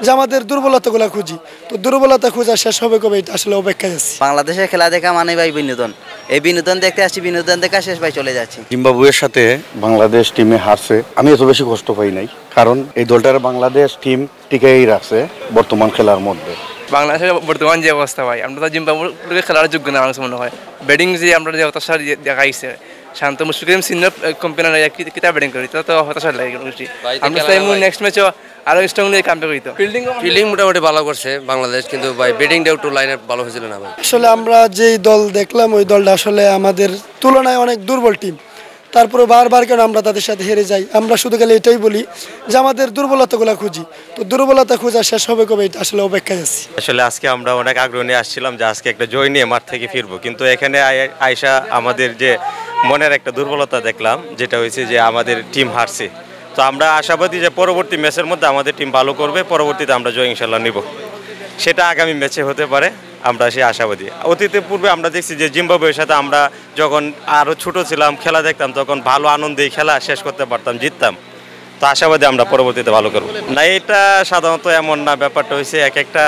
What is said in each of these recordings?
যে আমাদের দুর্বলতাগুলো খুঁজি, তো দুর্বলতা খোঁজা শেষ হবে কবে এটা আসলে অপেক্ষায় আছি। বাংলাদেশের খেলা দেখা মানে ভাই বিনোদন, এই বিনোদন দেখতে আসছি, বিনোদন দেখা শেষ ভাই চলে যাচ্ছি। জিম্বাবুয়ের সাথে বাংলাদেশ টিমে হারছে, আমি এত বেশি কষ্ট পাই নাই, কারণ এই দলটার বাংলাদেশ টিম টিকেই রাখছে বর্তমান খেলার মধ্যে। বাংলাদেশের বর্তমান যে অবস্থা ভাই, আমরা তো জিম্বাবুয়ে খেলার যোগ্য না আমার মনে হয়। ব্যাটিং যে আমরা যে হতাশা দেখাইছে, শান্ত মুশফিকুর সিনিয়র কোম্পানি কিতা ব্যাটিং করি, তা তো হতাশা লাগে। আমরা চাই নেক্সট ম্যাচও আরো স্ট্রংলি কামব্যাক হইতো। ফিল্ডিং মোটামুটি ভালো করছে বাংলাদেশ, কিন্তু ভাই ব্যাটিংটা একটু লাইনে ভালো হয়েছিল না ভাই। আসলে আমরা যেই দল দেখলাম ওই দলটা আসলে আমাদের তুলনায় অনেক দুর্বল টিম, তারপরে বারবার কেন আমরা তাদের সাথে হেরে যাই। আমরা শুধু খালি এটাই বলি যে আমাদের দুর্বলতাগুলো খুঁজি, তো দুর্বলতা খোঁজা শেষ হবে কবে এটা আসলে অপেক্ষায় আছি। আসলে আজকে আমরা অনেক আগ্রহ নিয়ে আসছিলাম যে আজকে একটা জয় নিয়ে মাঠ থেকে ফিরবো, কিন্তু এখানে আয়সা আমাদের যে মনের একটা দুর্বলতা দেখলাম, যেটা হয়েছে যে আমাদের টিম হারছে। তো আমরা আশাবাদী যে পরবর্তী ম্যাচের মধ্যে আমাদের টিম ভালো করবে, পরবর্তীতে আমরা জয় ইনশাল্লাহ নিব, সেটা আগামী ম্যাচে হতে পারে, আমরা সেই আশাবাদী। অতীতের পূর্বে আমরা দেখছি যে জিম্বাবুয়ের সাথে আমরা যখন আরও ছোট ছিলাম খেলা দেখতাম, তখন ভালো আনন্দেই খেলা শেষ করতে পারতাম, জিততাম। তো আশাবাদী আমরা পরবর্তীতে ভালো করবো। না, এটা সাধারণত এমন না, ব্যাপারটা হয়েছে এক একটা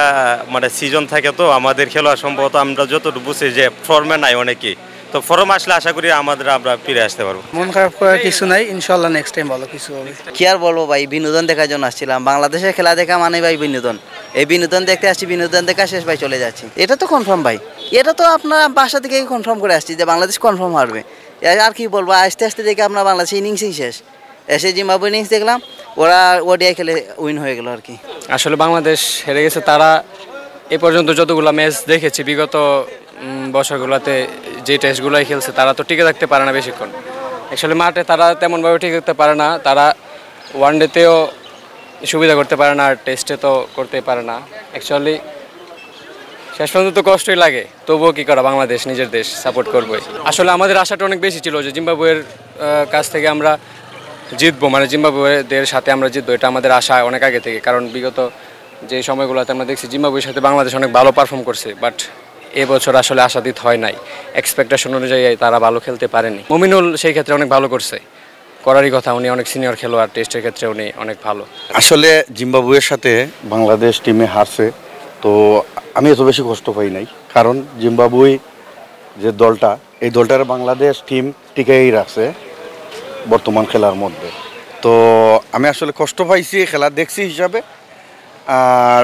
মানে সিজন থাকে, তো আমাদের খেলোয়াড় সম্ভবত আমরা যতটুকু বুঝি যে ফর্মে নাই অনেকেই, তো ফর্ম আসলে আশা করি আমরা ফিরে আসতে পারবো। মন খারাপ করার কিছু নাই, ইনশাল্লাহ নেক্সট টাইম ভালো কিছু হবে। কি আর বলবো ভাই, বিনোদন দেখার জন্য আসছিলাম। বাংলাদেশের খেলা দেখা মানে ভাই বিনোদন, এই বিনোদন দেখতে আসছি, বিনোদন দেখা শেষ ভাই চলে যাচ্ছি। এটা তো কনফার্ম ভাই, এটা তো আপনার বাসা থেকে কনফার্ম করে আসছি যে বাংলাদেশ কনফার্ম হারবে। আর কি বলবো, আস্তে আস্তে দেখে আমরা বাংলাদেশের ইনিংসই শেষ। এসে জিম্বাবুয়ে ইনিংস দেখলাম, ওরা ওডিআই খেলে উইন হয়ে গেল আর কি। আসলে বাংলাদেশ হেরে গেছে। তারা এ পর্যন্ত যতগুলো ম্যাচ দেখেছি বিগত বছরগুলোতে, যে টেস্টগুলোই খেলছে, তারা তো টিকে থাকতে পারে না বেশিক্ষণ। অ্যাকচুয়ালি মাঠে তারা তেমনভাবে টিকে থাকতে পারে না, তারা ওয়ানডেতেও সুবিধা করতে পারে না, আর টেস্টে তো করতেই পারে না। অ্যাকচুয়ালি শেষ পর্যন্ত তো কষ্টই লাগে, তবুও কী করা, বাংলাদেশ নিজের দেশ, সাপোর্ট করবোই। আসলে আমাদের আশাটা অনেক বেশি ছিল যে জিম্বাবুয়ের কাছ থেকে আমরা জিতবো, মানে জিম্বাবুয়েদের সাথে আমরা জিতবো, এটা আমাদের আশা অনেক আগে থেকে। কারণ বিগত যে সময়গুলোতে আমরা দেখছি জিম্বাবুয়ের সাথে বাংলাদেশ অনেক ভালো পারফর্ম করছে, বাট এবছর আসলে আশাতীত হয় নাই, এক্সপেকটেশন অনুযায়ী তারা ভালো খেলতে পারেনি। মুমিনুল সেই ক্ষেত্রে অনেক ভালো করছে, করারই কথা, উনি অনেক সিনিয়র খেলোয়াড়, টেস্টের ক্ষেত্রে উনি অনেক ভালো। আসলে জিম্বাবুয়ের সাথে বাংলাদেশ টিমে হারছে, তো আমি এত বেশি কষ্ট পাই নাই, কারণ জিম্বাবুয়ে যে দলটা, এই দলটার বাংলাদেশ টিম টিকেই রাখছে বর্তমান খেলার মধ্যে। তো আমি আসলে কষ্ট পাইছি খেলা দেখছি হিসাবে, আর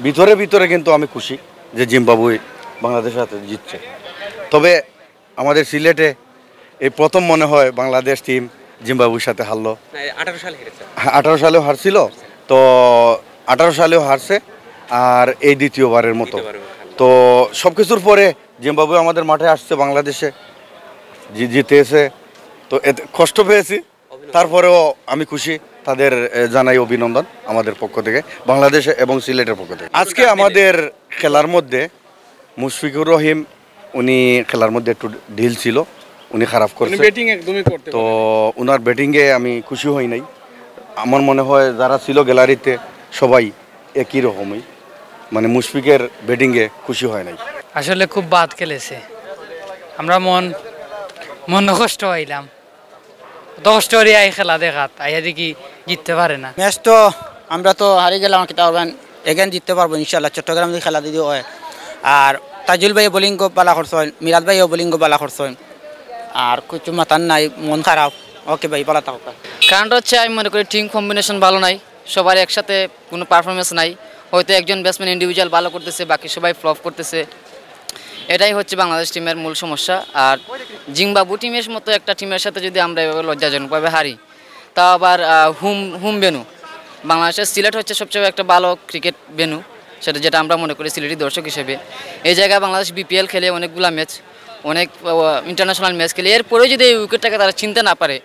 ভিতরে ভিতরে কিন্তু আমি খুশি যে জিম্বাবুয়ে বাংলাদেশের সাথে জিতছে। তবে আমাদের সিলেটে এই প্রথম মনে হয় বাংলাদেশ টিম জিম্বাবুয়ের সাথে হারলো। 18 সালেও হারছিল, তো 18 সালেও হারছে, আর এই দ্বিতীয়বারের মতো। তো সব কিছুর পরে জিম্বাবুয়ে আমাদের মাঠে আসছে, বাংলাদেশে জিতেছে, তো এতে কষ্ট পেয়েছি, তারপরেও আমি খুশি। তাদের জানাই অভিনন্দন আমাদের পক্ষ থেকে, বাংলাদেশ এবং সিলেটের পক্ষ থেকে। আজকে আমাদের খেলার মধ্যে মুশফিকুর রহিম, উনি খেলার মধ্যে একটু ঢিল ছিল, উনি খারাপ করছে, তো ওনার ব্যাটিংয়ে আমি খুশি হই নাই। আমার মনে হয় যারা ছিল গ্যালারিতে সবাই একই রকমই, মানে মুশফিকের ব্যাটিংয়ে খুশি হয় নাই। আসলে খুব বাদ খেলেছে, আমরা মন কষ্ট হইলাম, কষ্ট করে আই খেলা দেখাত আইয়া দেখি জিততে পারে না। ম্যাচ তো আমরা তো হারিয়ে গেলাম, এখানে জিততে পারবো ইনশাল্লাহ। চট্টগ্রাম যদি খেলা দিদি হয়, আর তাজুল ভাই বোলিং বালা করছেন, মিরাজ ভাইও বোলিং বালা করছেন, আর কিছু মাথার নাই, মন খারাপ। ওকে ভাই, পালা থাকো। কারণটা হচ্ছে আমি মনে করি টিম কম্বিনেশন ভালো নাই, সবার একসাথে কোনো পারফরমেন্স নাই। হয়তো একজন ব্যাটসম্যান ইন্ডিভিজুয়াল ভালো করতেছে, বাকি সবাই ফ্লপ করতেছে, এটাই হচ্ছে বাংলাদেশ টিমের মূল সমস্যা। আর জিম্বাবুয়ে টিমের মতো একটা টিমের সাথে যদি আমরা এভাবে লজ্জাজনকভাবে হারি, তাও আবার হুম ভেনু, বাংলাদেশের সিলেট হচ্ছে সবচেয়ে একটা ভালো ক্রিকেট ভেনু, সেটা যেটা আমরা মনে করি সিলেটি দর্শক হিসেবে। এই জায়গায় বাংলাদেশ বিপিএল খেলে অনেকগুলো ম্যাচ, অনেক ইন্টারন্যাশনাল ম্যাচ খেলে, এরপরেও যদি এই উইকেটটাকে তারা চিনতে না পারে,